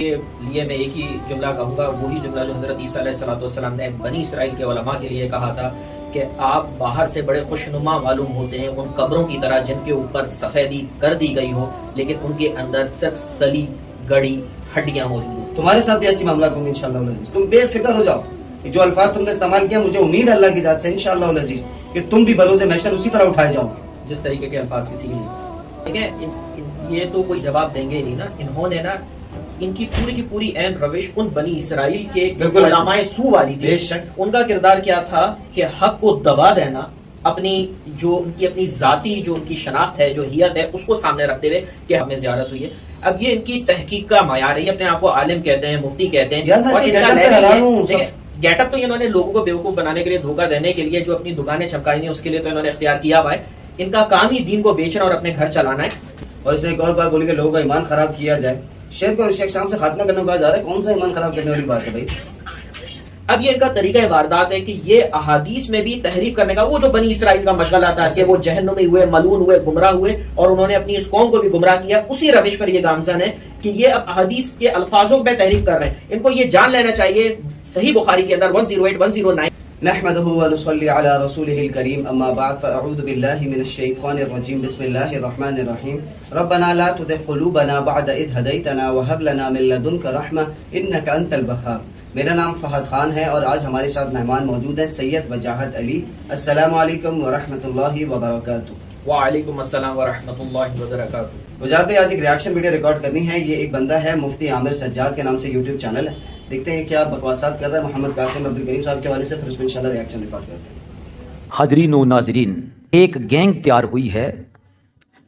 کے لیے میں ایک ہی جملہ کہوں گا، وہی جملہ جو حضرت عیسیٰ علیہ السلام نے بنی اسرائیل کے علماء کے لیے کہا تھا کہ آپ باہر سے بڑے خوشنما معلوم ہوتے ہیں ان قبروں کی طرح جن کے اوپر سفیدی کر دی گئی ہو لیکن ان کے اندر صرف سلی گڑی ہڈیاں موجود ہیں۔ تمہارے ساتھ بھی ایسی معاملات ہوں گے انشاءاللہ۔ تم بے فکر ہو جاؤ، جو الفاظ تم نے استعمال کیا مجھے امید ہے اللہ کی ذات سے انشاءاللہ العزیز کہ تم بھی بروز محشر اسی طرح اٹھائے جاؤ جس طریقے کے الفاظ کسی لیے دیکھیں، یہ تو کوئی جواب دیں گے ہی نہیں نا۔ انہوں نے نا ان کی پوری عین روش ان بنی اسرائیل کے علماء سو والی تھی۔ بے شک ان کا کردار کیا تھا کہ حق کو دبا دینا، اپنی جو ان کی اپنی ذاتی جو ان کی شناخت ہے، جو حیت ہے، اس کو سامنے رکھتے ہوئے کہ ہمیں زیارت ہوئی ہے۔ اب یہ ان کی تحقیق کا معیار ہے، یہ اپنے آپ کو عالم کہتے ہیں، مفتی کہتے ہیں، اور گیٹ اپ تو انہوں نے لوگوں کو بیوقوف بنانے کے لیے، دھوکہ دینے کے لیے، جو اپنی دکانیں چمکانی ہیں اس کے لیے تو انہوں نے اختیار کیا ہوا ہے۔ ان کا کام ہی دین کو بیچنا اور اپنے گھر چلانا ہے۔ اور اس نے ایک اور بات بولی کہ لوگوں کا ایمان خراب کیا جائے، شرک اور شام سے خاتمہ کرنے کو کہا جا رہا ہے۔ کون سا ایمان خراب کرنے والی بات ہے بھائی؟ اب یہ ان کا طریقہ واردات ہے کہ یہ احادیث میں بھی تحریف کرنے کا، وہ جو بنی اسرائیل کا مشغلہ تھا کہ وہ جہنمی ہوئے، ملعون ہوئے، گمراہ ہوئے اور انہوں نے اپنی اس قوم کو بھی گمراہ کیا، اسی روش پر یہ گامزن ہے کہ یہ اب احادیث کے الفاظوں پہ تحریف کر رہے ہیں۔ ان کو یہ جان لینا چاہیے صحیح بخاری کے اندر 108 109 نحمده ونصلي على رسوله الكريم اما بعد فاعوذ بالله من الشيطان الرجيم بسم الله الرحمن الرحيم ربنا لا تزغ قلوبنا بعد إذ هديتنا وهب لنا من لدنك رحمة انك انت الوهاب۔ میرا نام فہد خان ہے اور آج ہمارے ساتھ مہمان موجود ہیں سید وجاہت علی۔ السلام علیکم ورحمۃ اللہ وبرکاتہ۔ وعلیکم السلام ورحمۃ اللہ وبرکاتہ۔ وجاہت بھائی آج ایک ریاکشن ویڈیو ریکارڈ کرنی ہے۔ یہ ایک بندہ ہے مفتی عامر سجاد کے نام سے یوٹیوب چینل ہے، دیکھتے ہیں کیا بکواسات کر رہا ہے محمد قاسم عبدالکریم صاحب کے حوالے سے، پھر اس میں انشاءاللہ ریاکشن ریکارڈ کرتے ہیں۔ حاضرین و ناظرین، ایک گینگ تیار ہوئی ہے،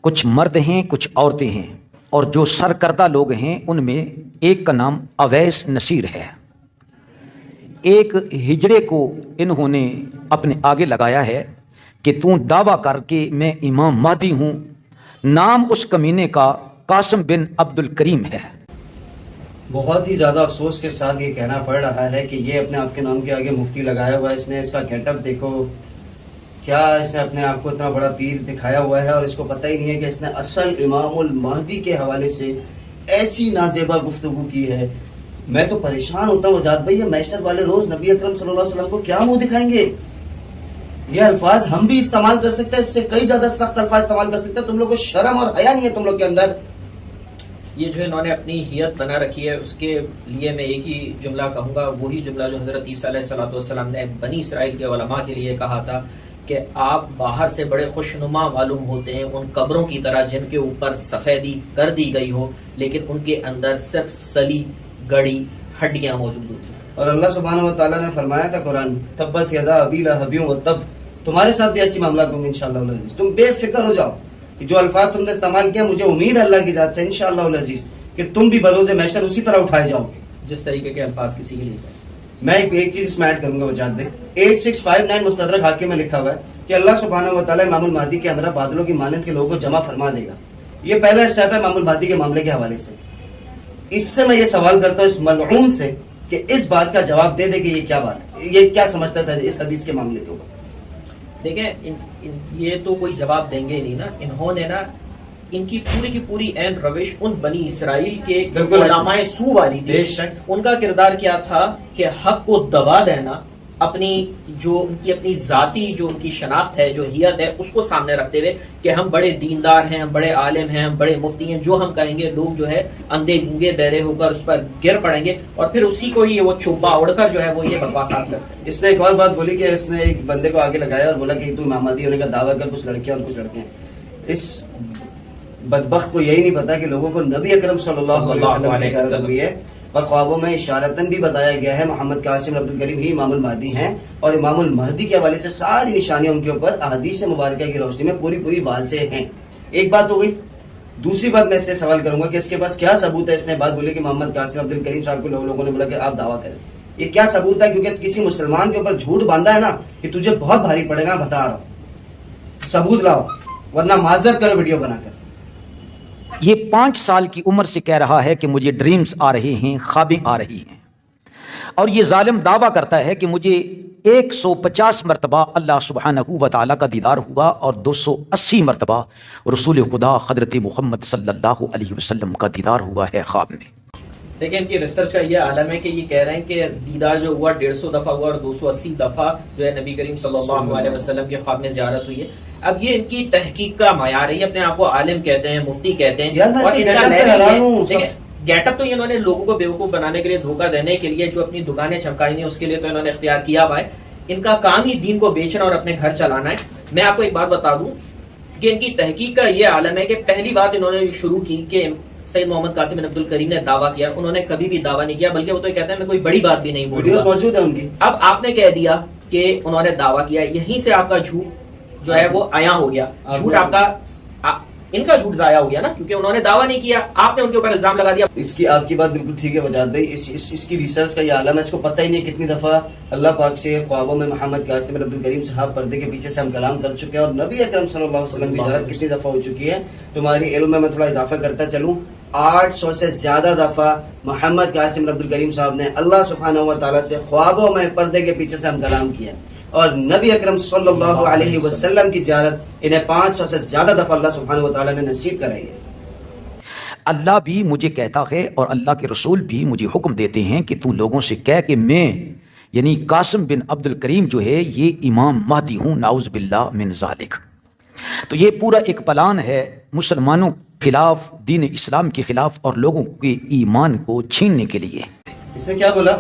کچھ مرد ہیں کچھ عورتیں ہیں، اور جو سرکردہ لوگ ہیں ان میں ایک کا نام اویس نصیر ہے۔ ایک ہجڑے کو انہوں نے اپنے آگے لگایا ہے کہ تو دعویٰ کر کے میں امام مہدی ہوں۔ نام اس کمینے کا قاسم بن عبدالکریم ہے۔ بہت ہی زیادہ افسوس کے ساتھ یہ کہنا پڑ رہا ہے کہ یہ اپنے آپ کے نام کے آگے مفتی لگایا ہوا ہے۔ اس نے اس کا گیٹ اپ دیکھو، کیا اس نے اپنے آپ کو اتنا بڑا پیر دکھایا ہوا ہے اور اس کو پتہ ہی نہیں ہے کہ اس نے اصل امام المہدی کے حوالے سے ایسی نازیبا گفتگو کی ہے۔ میں تو پریشان ہوتا ہوں وجاہت بھائی، یہ محشر والے روز نبی اکرم صلی اللہ علیہ وسلم کو کیا منہ دکھائیں گے؟ یہ الفاظ ہم بھی استعمال کر سکتے ہیں، اس سے کئی زیادہ سخت الفاظ استعمال کر سکتے ہیں۔ تم لوگ کو شرم اور حیا نہیں ہے تم لوگ کے اندر؟ یہ جو انہوں نے اپنی حیت بنا رکھی ہے، اس کے لیے میں ایک ہی جملہ کہوں گا، وہی جملہ جو حضرت عیسیٰ علیہ السلام نے بنی اسرائیل کے علماء کے لیے کہا تھا کہ آپ باہر سے بڑے خوشنما معلوم ہوتے ہیں ان قبروں کی طرح جن کے اوپر سفیدی کر دی گئی ہو لیکن ان کے اندر صرف سلی گڑی ہڈیاں موجود ہوتی ہیں۔ اور اللہ سبحانہ و تعالیٰ نے فرمایا تھا قرآن تبت یدا ابی لہب وتب۔ تمہارے ساتھ بھی ایسی معاملات ہوں گے انشاءاللہ العزیز۔ تم بے فکر ہو جاؤ، جو الفاظ تم نے استعمال کیا مجھے امید ہے اللہ کی ذات سے انشاءاللہ العزیز کہ تم بھی بروز محشر اسی طرح اٹھائے جاؤ جس طریقے کے الفاظ کسی کے لیے۔ میں ایک چیز اس میں ایڈ کروں گا وجاہت بھائی، 8659 مستدرک حاکم میں لکھا ہوا ہے کہ اللہ سبحانہ و تعالیٰ امام المہدی کے ہمراہ بادلوں کی مانند کے لوگوں کو جمع فرما دے گا۔ یہ پہلا اسٹیپ ہے امام المہدی کے معاملے کے حوالے سے۔ اس سے میں یہ سوال کرتا ہوں اس ملعون سے کہ اس بات کا جواب دے دے کہ یہ کیا بات ہے، یہ کیا سمجھتا تھا اس حدیث کے معاملے کے اوپر؟ دیکھیں، یہ تو کوئی جواب دیں گے ہی نہیں نا۔ انہوں نے نا ان کی پوری عین روش ان بنی اسرائیل کے علماء سو والی تھی۔ بے شک ان کا کردار کیا تھا کہ حق کو دبا دینا، اپنی جو ان کی اپنی ذاتی جو ان کی شناخت ہے، جو حیت ہے، اس کو سامنے رکھتے ہوئے کہ ہم بڑے دیندار ہیں، ہم بڑے عالم ہیں، ہم بڑے مفتی ہیں، جو ہم کہیں گے لوگ جو ہے اندھے گونگے بہرے ہو کر اس پر گر پڑیں گے اور پھر اسی کو ہی وہ چوبا اڑ کر جو ہے وہ یہ بکواسات کرتے ہیں۔ اس نے ایک اور بات بولی کہ اس نے ایک بندے کو آگے لگایا اور بولا کہ تو امام مہدی ہونے کا دعویٰ کر، کچھ لڑکیاں اور کچھ لڑکے ہیں۔ اس بدبخت کو یہی نہیں پتا کہ لوگوں کو نبی اکرم صلی اللہ علیہ وسلم کی اشارت ہوئی ہے اور خوابوں میں اشارتاً بھی بتایا گیا ہے محمد قاسم عبدالکریم ہی امام المہدی ہیں، اور امام المہدی کے حوالے سے ساری نشانیاں ان کے اوپر احادیث مبارکہ کی روشنی میں پوری واضح ہیں۔ ایک بات ہو گئی۔ دوسری بات میں اس سے سوال کروں گا کہ اس کے پاس کیا ثبوت ہے؟ اس نے بات بولی کہ محمد قاسم عبدالکریم صاحب کو لوگوں نے بولا کہ آپ دعویٰ کریں، یہ کیا ثبوت ہے؟ کیونکہ کسی مسلمان کے اوپر جھوٹ باندھا ہے نا کہ تجھے بہت بھاری پڑے گا، بتا رہا ہوں، ثبوت لاؤ ورنہ معذرت کرو ویڈیو بنا کر۔ یہ 5 سال کی عمر سے کہہ رہا ہے کہ مجھے ڈریمز آ رہے ہیں، خوابیں آ رہی ہیں، اور یہ ظالم دعویٰ کرتا ہے کہ مجھے 150 مرتبہ اللہ سبحانہ و تعالیٰ کا دیدار ہوا اور 280 مرتبہ رسول خدا حضرت محمد صلی اللہ علیہ وسلم کا دیدار ہوا ہے خواب میں۔ لیکن ان کی ریسرچ کا یہ عالم ہے کہ یہ کہہ رہے ہیں کہ دیدار جو ہوا 150 دفعہ ہوا اور 280 دفعہ جو ہے نبی کریم صلی اللہ علیہ وسلم کے خواب میں زیارت ہوئی ہے. اب یہ ان کی تحقیق کا معیار ہے. یہ اپنے آپ کو عالم کہتے ہیں, مفتی کہتے ہیں, اور ان کا لیول یہ گیٹ اپ تو انہوں نے لوگوں کو بیوقوف بنانے کے لیے, دھوکہ دینے کے لیے, جو اپنی دکانیں چمکانی ہیں اس کے لیے تو انہوں نے اختیار کیا ہوا ہے. ان کا کام ہی دین کو بیچنا اور اپنے گھر چلانا ہے. میں آپ کو ایک بات بتا دوں کہ ان کی تحقیق کا یہ عالم ہے کہ پہلی بات انہوں نے شروع کی کہ سید محمد قاسم بن عبد الکریم نے دعویٰ کیا. انہوں نے کبھی بھی دعویٰ نہیں کیا, بلکہ وہ تو کہتے ہیں میں کوئی بڑی بات بھی نہیں بول رہا. موجود ہے ان کی. اب آپ نے کہہ دیا کہ انہوں نے دعویٰ کیا, یہیں سے آپ کا جھوٹ جو ہے وہ عیاں ہو گیا. جھوٹ آپ کا, ان کا جھوٹ ضائع ہو گیا نا, کیونکہ انہوں نے دعویٰ نہیں کیا, آپ نے ان کے اوپر الزام لگا دیا. اس کی آپ کی بات بالکل ٹھیک ہے وجاد بھائی. اس کی ریسرچ کا یہ عالم ہے. اس کو پتہ ہی نہیں کتنی دفعہ اللہ پاک سے خوابوں میں محمد قاسم بن عبد الکریم صاحب پردے کے پیچھے سے ہم کلام کر چکے ہیں, اور نبی اکرم صلی اللہ علیہ وسلم کی زیارت کتنی دفعہ ہو چکی ہے. تمہاری علم میں تھوڑا اضافہ کرتا چلوں, 800 سے زیادہ دفعہ محمد قاسم بن عبد الکریم صاحب نے اللہ سبحانہ و تعالیٰ سے خوابوں میں پردے کے پیچھے سے ہم کلام کیا, اور نبی اکرم صلی اللہ علیہ وسلم کی زیارت انہیں 500 سے زیادہ دفعہ اللہ سبحانہ و تعالیٰ نے نصیب کرائی ہے. اللہ بھی مجھے کہتا ہے اور اللہ کے رسول بھی مجھے حکم دیتے ہیں کہ تو لوگوں سے کہہ کہ میں یعنی قاسم بن عبد الکریم جو ہے یہ امام مہدی ہوں, نعوذ باللہ من ذالک. تو یہ پورا ایک پلان ہے مسلمانوں خلاف, دین اسلام کے خلاف, اور لوگوں کے ایمان کو چھیننے کے لیے. اس نے کیا بولا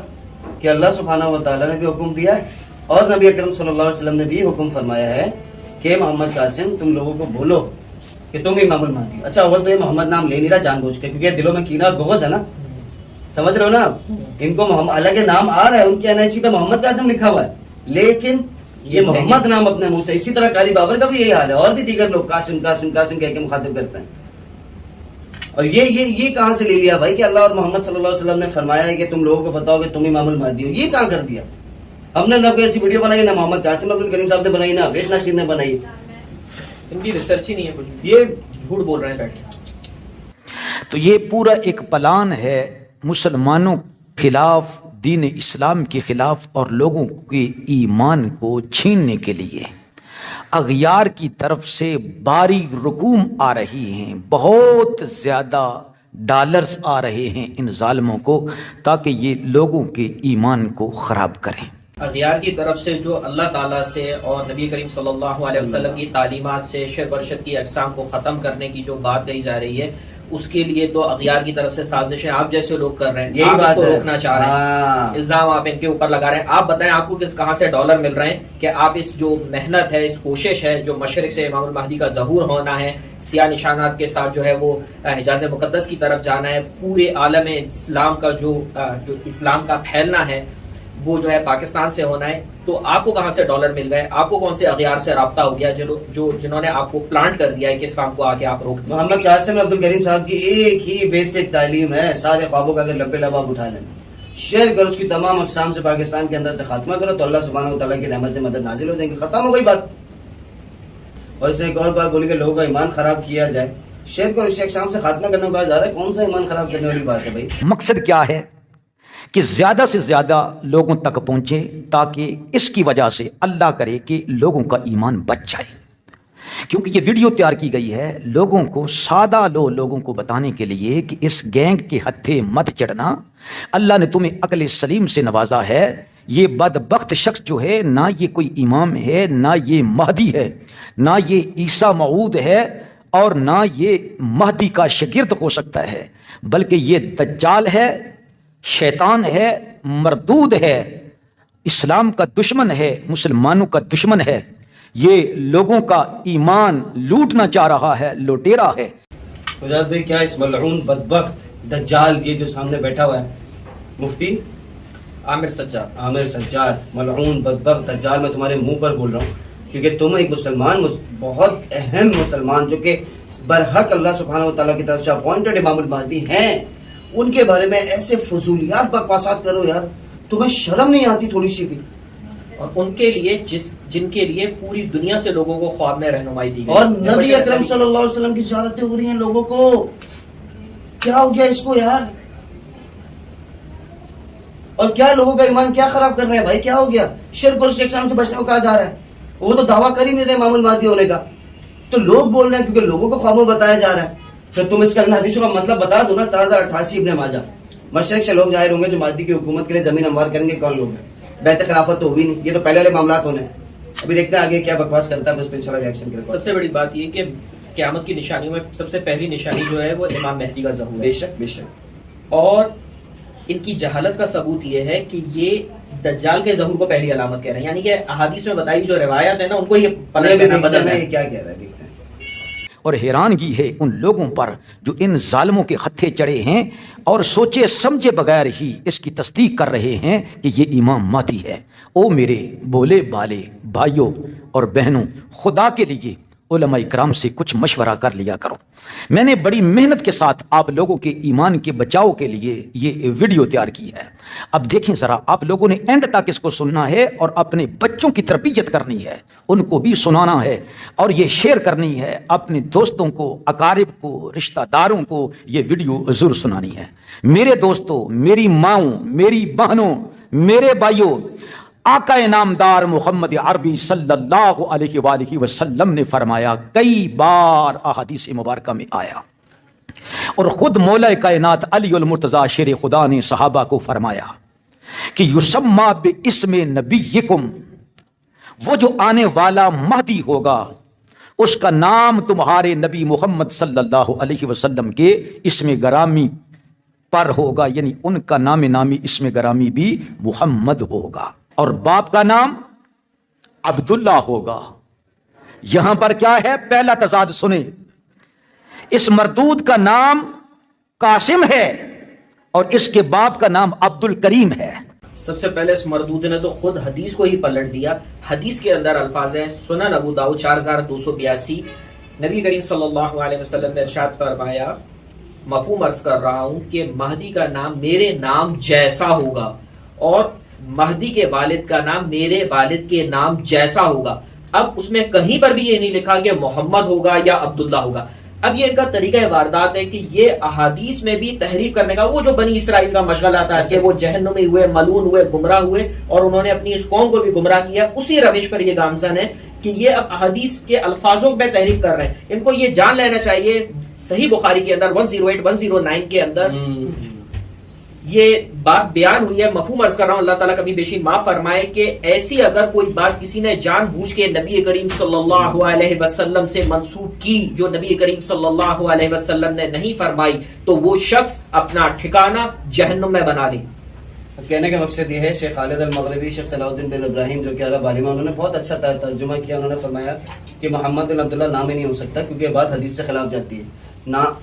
کہ اللہ سبحانہ و تعالیٰ نے بھی حکم دیا ہے اور نبی اکرم صلی اللہ علیہ وسلم نے بھی حکم فرمایا ہے کہ محمد قاسم تم لوگوں کو بولو کہ تم امام المہدی. اچھا اول تو یہ محمد نام لے نہیں رہا جان بوجھ کے, کیونکہ دلوں میں کینہ اور بغض ہے نا, سمجھ رہے ہو نا. ان کو حالانکہ نام آ رہا ہے, ان کی NIC پہ محمد قاسم لکھا ہوا ہے, لیکن یہ محمد نام اپنے منہ سے. اسی طرح قاری بابر کا بھی یہی حال ہے, اور بھی دیگر لوگ قاسم قاسم قاسم کہہ کے مخاطب کرتے ہیں. اور یہ کہاں سے لے لیا بھائی کہ اللہ اور محمد صلی اللہ علیہ وسلم نے فرمایا ہے کہ تم لوگوں کو بتاؤ کہ تم امام المہدی ہو. یہ کہاں کر دیا؟ ہم نے نہ کوئی ایسی ویڈیو بنائی, نہ محمد قاسم عبد الکریم صاحب نے بنائی, نہ اویس نصیر نے بنائی. ان کی ریسرچ ہی نہیں ہے کچھ, یہ جھوٹ بول رہے ہیں بیٹھے. تو یہ پورا ایک پلان ہے مسلمانوں خلاف, دین اسلام کے خلاف, اور لوگوں کے ایمان کو چھیننے کے لیے. اغیار کی طرف سے باری رقوم آ رہی ہیں, بہت زیادہ ڈالرز آ رہے ہیں ان ظالموں کو, تاکہ یہ لوگوں کے ایمان کو خراب کریں. اغیار کی طرف سے جو اللہ تعالیٰ سے اور نبی کریم صلی اللہ علیہ وسلم کی تعلیمات سے شرک و شرک کی اقسام کو ختم کرنے کی جو بات کہی جا رہی ہے, اس کے لیے تو اغیار کی طرف سے سازشیں آپ جیسے لوگ کر رہے ہیں, آپ اس کو روکنا چاہ رہے ہیں, الزام آپ ان کے اوپر لگا رہے ہیں. آپ بتائیں آپ کو کہاں سے ڈالر مل رہے ہیں کہ آپ اس جو محنت ہے, اس کوشش ہے جو مشرق سے امام المہدی کا ظہور ہونا ہے, سیاہ نشانات کے ساتھ جو ہے وہ حجاز مقدس کی طرف جانا ہے, پورے عالم اسلام کا جو اسلام کا پھیلنا ہے وہ جو ہے پاکستان سے ہونا ہے, تو آپ کو کہاں سے ڈالر مل گئے؟ آپ کو کون سے اغیار سے رابطہ ہو گیا جنہوں نے آپ کو پلانٹ کر دیا ہے کہ اس کام کو آگے آپ روک دیں؟ محمد قاسم عبد الکریم صاحب کی ایک ہی بیسک تعلیم ہے, سارے خوابوں کا اگر لبے لب آپ اٹھا لیں, شیئر کرو اس کی تمام اقسام سے پاکستان کے اندر سے خاتمہ کرو, تو اللہ سبحانہ و تعالیٰ کی رحمت سے مدد نازل ہو جائیں گی. ختم ہو گئی بات. اور اس نے ایک اور بات بولی کہ لوگوں کا ایمان خراب کیا جائے. شیئر کرو, اس اقسام سے خاتمہ کرنے کو کہا جا رہا ہے, کون سا ایمان خراب کرنے والی بات ہے بھائی؟ مقصد کیا ہے کہ زیادہ سے زیادہ لوگوں تک پہنچے, تاکہ اس کی وجہ سے اللہ کرے کہ لوگوں کا ایمان بچ جائے. کیونکہ یہ ویڈیو تیار کی گئی ہے لوگوں کو, سادہ لوگوں کو بتانے کے لیے کہ اس گینگ کے ہتھے مت چڑھنا, اللہ نے تمہیں عقل سلیم سے نوازا ہے. یہ بدبخت شخص جو ہے, نہ یہ کوئی امام ہے, نہ یہ مہدی ہے, نہ یہ عیسیٰ موعود ہے, اور نہ یہ مہدی کا شاگرد ہو سکتا ہے, بلکہ یہ دجال ہے, شیطان ہے, مردود ہے, اسلام کا دشمن ہے, مسلمانوں کا دشمن ہے. یہ لوگوں کا ایمان لوٹنا چاہ رہا ہے, لوٹیرا ہے. مجاہد بھائی کیا اس ملعون بدبخت دجال یہ جو سامنے بیٹھا ہوا ہے مفتی عامر سجاد, ملعون بدبخت دجال, میں تمہارے منہ پر بول رہا ہوں کیونکہ تم ایک مسلمان, بہت اہم مسلمان جو کہ برحق اللہ سبحانہ و تعالیٰ کی طرف سے اپوائنٹڈ امام المہدی ہیں, ان کے بارے میں ایسے فضولیات بکواسات کرو یار, تمہیں شرم نہیں آتی تھوڑی سی بھی؟ اور ان کے لیے جن کے لیے پوری دنیا سے لوگوں کو خواب میں رہنمائی دی گئی, اور نبی اکرم صلی اللہ علیہ وسلم کی زیارتیں ہو رہی ہیں لوگوں کو. کیا ہو گیا اس کو یار؟ اور کیا لوگوں کا ایمان کیا خراب کر رہے ہیں بھائی؟ کیا ہو گیا؟ شرک اور اقسام سے بچنے کو کہا جا رہا ہے, وہ تو دعویٰ کر ہی نہیں رہے امام المہدی ہونے کا, تو لوگ بول رہے ہیں کیونکہ لوگوں کو خوابوں بتایا جا رہا ہے. تو تم اس کا ان حدیثوں کا مطلب بتا دو نا. 3088 ابن ماجہ, مشرق سے لوگ ظاہر ہوں گے جو مہدی کی حکومت کے لیے زمین ہموار کریں گے. کون لوگ ہیں؟ بیعت خلافت تو ہوئی نہیں, یہ تو پہلے والے معاملات ہونے. ابھی دیکھتے ہیں آگے کیا بکواس کرتا ہے, اس پہ انشاءاللہ ریئیکشن کریں. سب سے بڑی بات یہ کہ قیامت کی نشانیوں میں سب سے پہلی نشانی جو ہے وہ امام مہدی کا ظہور ہے. بے شک بے شک. اور ان کی جہالت کا ثبوت یہ ہے کہ یہ دجال کے ظہور کو پہلی علامت کہہ رہے ہیں, یعنی کہ احادیث میں بتائی جو روایات ہیں نا ان کو یہ پلٹ دینا بدلنا ہے. کیا کہہ رہا ہے دیکھتے ہیں. اور حیرانگی ہے ان لوگوں پر جو ان ظالموں کے ہتھے چڑھے ہیں اور سوچے سمجھے بغیر ہی اس کی تصدیق کر رہے ہیں کہ یہ امام مہدی ہے. او میرے بولے بالے بھائیوں اور بہنوں, خدا کے لیے علماء اکرام سے کچھ مشورہ کر لیا کرو. میں نے بڑی محنت کے ساتھ آپ لوگوں کے ایمان کے بچاؤ کے لیے یہ ویڈیو تیار کی ہے. اب دیکھیں ذرا, آپ لوگوں نے اینڈ تک اس کو سننا ہے اور اپنے بچوں کی تربیت کرنی ہے, ان کو بھی سنانا ہے اور یہ شیئر کرنی ہے اپنے دوستوں کو, اقارب کو, رشتہ داروں کو یہ ویڈیو ضرور سنانی ہے. میرے دوستوں, میری ماؤں, میری بہنوں, میرے بھائیوں, آقا نامدار محمد عربی صلی اللہ علیہ وآلہ وسلم نے فرمایا, کئی بار احادیث مبارکہ میں آیا, اور خود مولا کائنات علی المرتضیٰ شیر خدا نے صحابہ کو فرمایا کہ یسمى باسم نبیکم, وہ جو آنے والا مہدی ہوگا اس کا نام تمہارے نبی محمد صلی اللہ علیہ وسلم کے اسم گرامی پر ہوگا, یعنی ان کا نام نامی اسم گرامی بھی محمد ہوگا, اور باپ کا نام عبداللہ ہوگا. یہاں پر کیا ہے, پہلا تضاد سنیں, اس مردود کا نام قاسم ہے اور اس کے باپ کا نام عبد الکریم ہے. سب سے پہلے اس مردود نے تو خود حدیث کو ہی پلٹ دیا. حدیث کے اندر الفاظ ہیں, سنن ابو داؤد 4282, نبی کریم صلی اللہ علیہ وسلم نے ارشاد فرمایا, مفہوم عرض کر رہا ہوں کہ مہدی کا نام میرے نام جیسا ہوگا اور مہدی کے والد کا نام میرے والد کے نام جیسا ہوگا. اب اس میں کہیں پر بھی یہ نہیں لکھا کہ محمد ہوگا یا عبداللہ ہوگا. اب یہ ان کا طریقہ واردات ہے کہ یہ احادیث میں بھی تحریف کرنے کا, وہ جو بنی اسرائیل کا مشغلہ تھا کہ وہ جہنمی ہوئے, ملعون ہوئے, گمراہ ہوئے اور انہوں نے اپنی اس قوم کو بھی گمراہ کیا, اسی روش پر یہ گامزن ہے کہ یہ اب احادیث کے الفاظوں میں تحریف کر رہے ہیں. ان کو یہ جان لینا چاہیے, صحیح بخاری کے اندر 108-109 کے اندر یہ بات بیان ہوئی ہے. مفہوم عرض کر رہا ہوں, اللہ تعالیٰ کبھی بیشی معاف فرمائے, کہ ایسی اگر کوئی بات کسی نے جان بوجھ کے نبی کریم صلی اللہ علیہ وسلم سے منسوب کی جو نبی کریم صلی اللہ علیہ وسلم نے نہیں فرمائی, تو وہ شخص اپنا ٹھکانہ جہنم میں بنا لے. کہنے کا مقصد یہ ہے, شیخ خالد المغربی, شیخ صلاح الدین بن ابراہیم جو کہ عرب عالم, انہوں نے بہت اچھا ترجمہ کیا. انہوں نے فرمایا کہ محمد بن عبداللہ نام ہی نہیں ہو سکتا کیونکہ یہ بات حدیث سے خلاف جاتی ہے.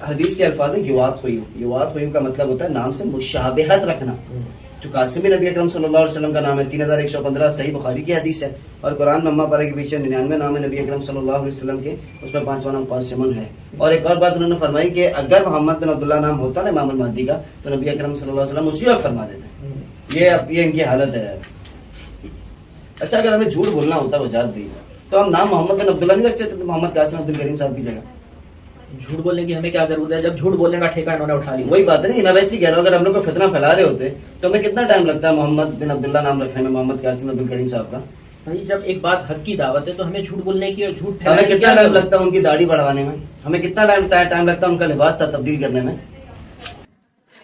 حدیث کے الفاظ ہیں یوات ہوئی کا مطلب ہوتا ہے نام سے مشابہت رکھنا. جو قاسم بن نبی اکرم صلی اللہ علیہ وسلم کا نام ہے, 3115 صحیح بخاری کی حدیث ہے, اور قرآن میں اما پارے کے پیچھے 99 نام ہے نبی اکرم صلی اللہ علیہ وسلم کے, اس میں 5واں نام قاسم ہے. اور ایک اور بات انہوں نے فرمائی کہ اگر محمد بن عبداللہ نام ہوتا نا امام المہدی کا, تو نبی اکرم صلی اللہ علیہ وسلم اسی وقت فرما دیتے. یہ ان کی حالت ہے. اچھا, اگر ہمیں جھوٹ بولنا ہوتا وجات بھی, تو ہم نام محمد بن عبداللہ نہیں رکھ سکتے تھے محمد قاسم عبد الکریم صاحب کی جگہ. جھوٹ بولنے کی ہمیں کیا ضرورت ہے جب جھوٹ بولنے کا ٹھیکہ انہوں نے اٹھا لیا. وہی بات ہے نا, میں ویسے ہی کہہ رہا ہوں, اگر ہم لوگ کو فتنہ پھیلا رہے ہوتے تو ہمیں کتنا ٹائم لگتا ہے محمد بن عبداللہ نام رکھنے میں, محمد قاسم عبد الکریم صاحب کا. بھائی جب ایک بات حق کی دعوت ہے تو ہمیں جھوٹ بولنے کی اور جھوٹ ہمیں کتنا ٹائم لگتا ہے ان کی داڑھی بڑھوانے میں, ہمیں کتنا ٹائم لگتا ہے ان کا لباس تبدیل کرنے میں.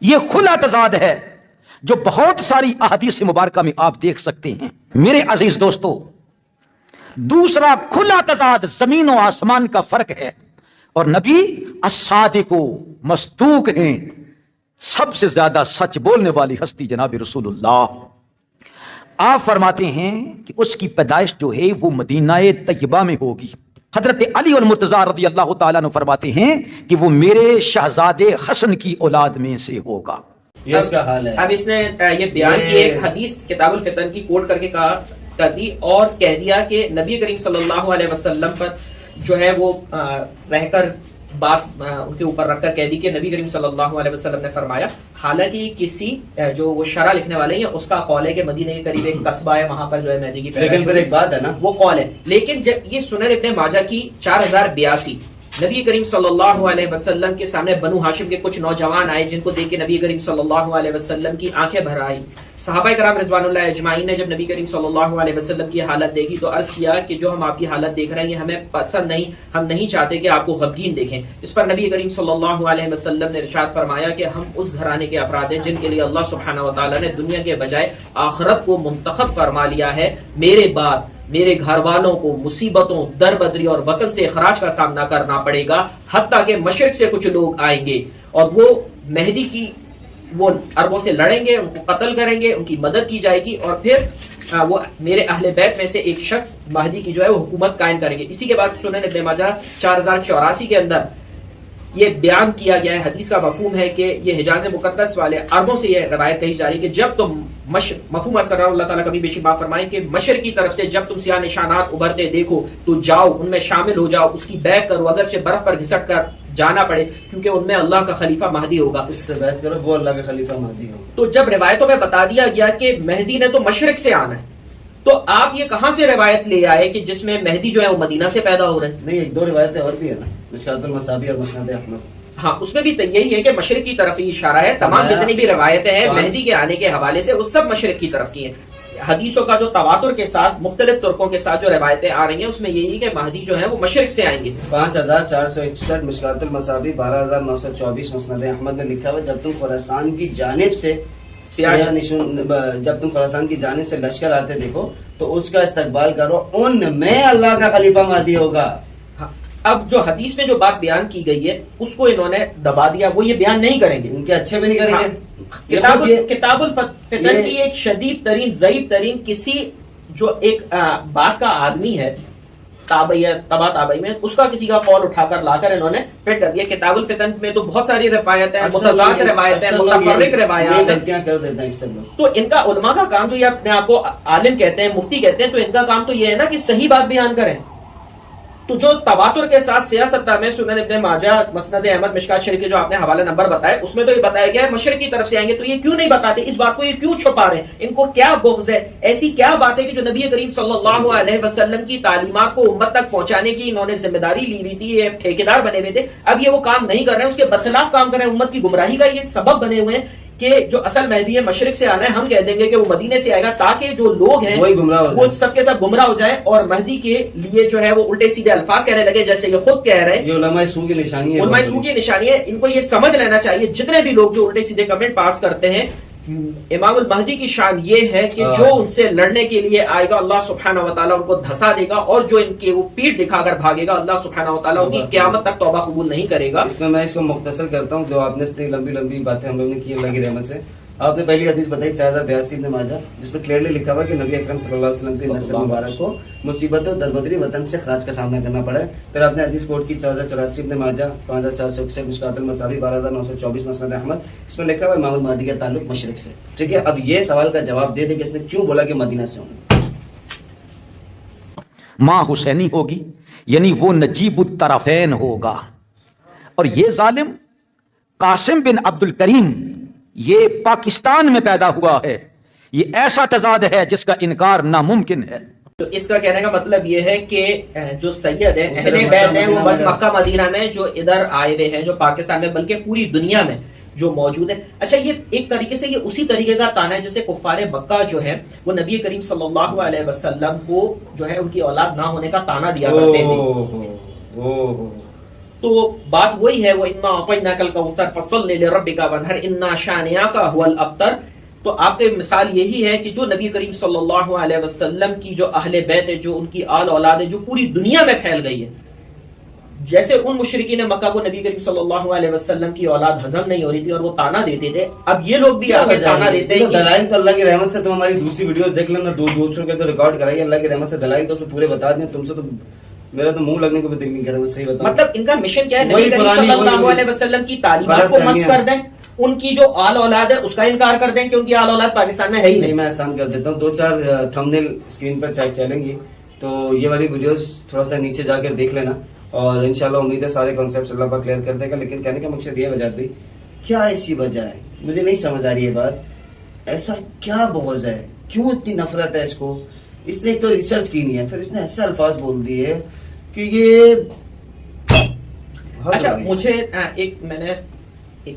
یہ کھلا تضاد ہے جو بہت ساری احادیث مبارکہ میں آپ دیکھ سکتے ہیں. میرے عزیز دوستو, دوسرا کھلا تضاد زمین و آسمان کا فرق ہے, اور نبی الصادق مصدوق ہیں, سب سے زیادہ سچ بولنے والی ہستی جناب رسول اللہ. آپ فرماتے ہیں کہ اس کی پیدائش جو ہے وہ مدینہ طیبہ میں ہوگی. حضرت علی المرتضیٰ رضی اللہ تعالیٰ نے فرماتے ہیں کہ وہ میرے شہزادے حسن کی اولاد میں سے ہوگا. یہ اس کا حال ہے. اب اس نے یہ بیان کی ایک حدیث کتاب الفتن کی کوٹ کر کے کر دی اور کہہ دیا کہ نبی کریم صلی اللہ علیہ وسلم پر جو ہے وہ رہ کر بات ان کے اوپر رکھ کر کہہ دی کہ نبی کریم صلی اللہ علیہ وسلم نے فرمایا. حالانکہ کسی جو وہ شرح لکھنے والے ہیں اس کا قول ہے کہ مدینے کے قریب ایک قصبہ ہے, وہاں پر جو ہے مہدی کی پیدائش. لیکن پھر ایک بات ہے نا, وہ قول ہے. لیکن جب یہ سنن ابن ماجہ کی 4082, نبی کریم صلی اللہ علیہ وسلم کے سامنے بنو ہاشم کے کچھ نوجوان آئے جن کو دیکھ کے نبی کریم صلی اللہ علیہ وسلم کی آنکھیں بھر آئی. صحابہ کرام رضوانullah اجمعین نے جب نبی کریم صلی اللہ علیہ وسلم کی حالت دیکھی تو عرض کیا کہ جو ہم آپ کی حالت دیکھ رہے ہیں ہمیں پسند نہیں، ہم نہیں چاہتے کہ آپ کو غمگین دیکھیں. اس پر نبی کریم صلی اللہ علیہ وسلم نے ارشاد فرمایا کہ ہم اس گھرانے کے افراد ہیں جن کے لیے اللہ سبحانہ و تعالیٰ نے دنیا کے بجائے آخرت کو منتخب فرما لیا ہے. میرے بعد میرے گھر والوں کو مصیبتوں، دربدری اور وطن سے اخراج کا سامنا کرنا پڑے گا، حتیٰ کہ مشرق سے کچھ لوگ آئیں گے اور وہ مہدی کی وہ عربوں سے لڑیں گے، ان کو قتل کریں گے، ان کی مدد کی جائے گی، اور پھر وہ میرے اہل بیت میں سے ایک شخص مہدی کی جو ہے وہ حکومت قائم کریں گے. اسی کے بعد سنن ابن ماجہ 4084 کے اندر یہ بیان کیا گیا ہے، حدیث کا مفہوم ہے کہ یہ حجاز مقدس والے عربوں سے یہ روایت کہی جا رہی ہے کہ جب تم مفہوم اثر اللہ تعالیٰ کبھی بیشی بات فرمائیں کہ مشرق کی طرف سے جب تم سیاہ نشانات ابھرتے دیکھو تو جاؤ ان میں شامل ہو جاؤ، اس کی بیعت کرو، اگرچہ برف پر گھسٹ کر جانا پڑے، کیونکہ ان میں اللہ کا خلیفہ مہدی ہوگا. اس سے بیعت کرو، وہ اللہ کا خلیفہ مہدی ہوگا. تو جب روایتوں میں بتا دیا گیا کہ مہدی نے تو مشرق سے آنا ہے، تو آپ یہ کہاں سے روایت لے آئے کہ جس میں مہدی جو ہے وہ مدینہ سے پیدا ہو رہے ہیں؟ نہیں، ایک دو روایتیں اور بھی ہیں نا، مشکات المصابیح اور مسند احمد. ہاں، اس میں بھی یہی ہے کہ مشرق کی طرف ہی اشارہ ہے. تمام جتنی بھی روایتیں ہیں مہدی کے آنے کے حوالے سے وہ سب مشرق کی طرف کی ہیں. حدیثوں کا جو تواتر کے ساتھ مختلف طرقوں کے ساتھ جو روایتیں آ رہی ہیں اس میں یہی کہ مہدی جو ہے وہ مشرق سے آئیں گے. 5461 مشکات المصابیح 12924 مسند احمد میں لکھا ہوا جب تم خراسان کی جانب سے لشکر آتے دیکھو تو اس کا استقبال کرو، ان میں اللہ کا خلیفہ مہدی ہوگا. اب جو حدیث میں جو بات بیان کی گئی ہے اس کو انہوں نے دبا دیا، وہ یہ بیان نہیں کریں گے، ان کے اچھے بھی نہیں کریں گے. کتاب الفتن کی ایک شدید ترین ضعیف ترین کسی جو ایک بات کا آدمی ہے تابعی میں اس کا کسی کا قول اٹھا کر لا کر انہوں نے فٹ کر دیا. کتاب الفتن میں تو بہت ساری روایتیں ہیں، متضاد روایتیں ہیں، متفرق روایات ہیں. تو ان کا علماء کا کام جو یہ اپنے آپ کو عالم کہتے ہیں، مفتی کہتے ہیں، تو ان کا کام تو یہ ہے نا کہ صحیح بات بیان کریں. تو جو تواتر کے ساتھ سیاست میں سنن ابن ماجہ، مسند احمد، مشکات شریف کے جو آپ نے حوالہ نمبر بتائے اس میں تو یہ بتایا گیا ہے مشرق کی طرف سے آئیں گے، تو یہ کیوں نہیں بتاتے؟ اس بات کو یہ کیوں چھپا رہے ہیں؟ ان کو کیا بغض ہے؟ ایسی کیا بات ہے کہ جو نبی کریم صلی اللہ علیہ وسلم کی تعلیمات کو امت تک پہنچانے کی انہوں نے ذمہ داری لی ہوئی تھی، یہ ٹھیکیدار بنے ہوئے تھے، اب یہ وہ کام نہیں کر رہے ہیں، اس کے برخلاف کام کر رہے ہیں، امت کی گمراہی کا یہ سبب بنے ہوئے ہیں کہ جو اصل مہدی ہے مشرق سے آنا ہے، ہم کہہ دیں گے کہ وہ مدینے سے آئے گا تاکہ جو لوگ ہیں وہ سب کے سب گمراہ ہو جائیں اور مہدی کے لیے جو ہے وہ الٹے سیدھے الفاظ کہنے لگے جیسے یہ خود کہہ رہے ہیں. یہ علماء سو کی نشانی ہے، علماء سو کی نشانی ہے. ان کو یہ سمجھ لینا چاہیے جتنے بھی لوگ جو الٹے سیدھے کمنٹ پاس کرتے ہیں، امام المہدی کی شان یہ ہے کہ جو ان سے لڑنے کے لیے آئے گا اللہ سبحانہ و تعالیٰ ان کو دھسا دے گا، اور جو ان کے وہ پیٹ دکھا کر بھاگے گا اللہ سبحانہ و تعالیٰ ان کی قیامت تک توبہ قبول نہیں کرے گا. اس میں اس کو مختصر کرتا ہوں، جو آپ نے اتنی لمبی لمبی باتیں ہم لوگوں نے کی اللہ کی رحمت سے. آپ نے پہلی حدیث بتائی 4082 ابن ماجہ، جس میں کلیئرلی لکھا ہوا کہ نبی اکرم صلی اللہ علیہ وسلم کی نسل مبارک کو مصیبت و دربدری وطن سے خراج کا سامنا کرنا پڑا ہے. پھر آپ نے حدیث کوٹ کی 4084 ابن ماجہ، 5461 مشکات المصابیح، 12924 مسند احمد، اس میں لکھا ہوا امام المہدی کا تعلق مشرق سے. ٹھیک ہے، اب یہ سوال کا جواب دے دے کہ اس نے کیوں بولا کہ مدینہ سے ہوں. ماں حسینی ہوگی، یعنی وہ نجیب الطرفین ہوگا. اور یہ ظالم قاسم بن عبد الکریم یہ پاکستان میں پیدا ہوا ہے. یہ ایسا تضاد ہے جس کا انکار ناممکن ہے. تو اس کا کہنے کا مطلب یہ ہے کہ جو سید ہیں، اہل بیت ہیں، وہ بس مکہ مدینہ میں جو ادھر آئے ہوئے ہیں، جو پاکستان میں بلکہ پوری دنیا میں جو موجود ہے. اچھا، یہ ایک طریقے سے یہ اسی طریقے کا تانا ہے جیسے کفار مکہ جو ہے وہ نبی کریم صلی اللہ علیہ وسلم کو جو ہے ان کی اولاد نہ ہونے کا تانا دیا کرتے تھے. تو بات وہی ہے، وہ انا اعطیناک الکوثر فصل لربک وانحر انا شانئک هو الابتر. تو آپ کی مثال یہی ہے کہ جو نبی کریم صلی اللہ علیہ وسلم کی جو اہل بیت ہے، جو ان کی آل اولاد ہے، جو پوری دنیا میں پھیل گئی ہے، جیسے ان مشرکین مکہ کو نبی کریم صلی اللہ علیہ وسلم کی اولاد ہضم نہیں ہو رہی تھی اور وہ تانا دیتے تھے، اب یہ لوگ بھی آگے تانا دیتے ہیں. دلائل تو اللہ کی رحمت سے، تم ہماری دوسری ویڈیوز دیکھ لینا، دوسروں کے تو ریکارڈ کرائیے، اللہ کی رحمت سے دلائل تو اس میں پورے بتا دیں. تم سے تو میرا تو منہ لگنے کو بھی دل نہیں کر رہا. میں صحیح بتاؤں، مطلب ان کا مشن کیا ہے؟ نبی کریم صلی اللہ علیہ وسلم کی تعلیمات کو مسخ کر دیں، ان کی جو آل اولاد ہے اس کا انکار کر دیں کہ ان کی آل اولاد پاکستان میں ہے ہی نہیں. میں آسان کر دیتا ہوں، 2-4 تھمبنیل اسکرین پر چلیں گی، تو یہ والی ویڈیوز تھوڑا سا نیچے جا کر دیکھ لینا، اور انشاءاللہ امید ہے سارے کانسیپٹس اللہ پاک کلیئر کر دے گا. لیکن کہنے کا مقصد یہ وجہ بھی کیا ایسی وجہ ہے، مجھے نہیں سمجھ آ رہی ہے بات. ایسا کیا بغض ہے، کیوں اتنی نفرت ہے اس کو؟ اس نے ایک تو ریسرچ کی نہیں ہے، پھر اس نے ایسے الفاظ بول دیے کہ یہ. اچھا، مجھے میں نے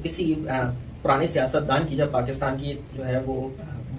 کسی پرانے سیاست دان کی جب پاکستان کی جو ہے وہ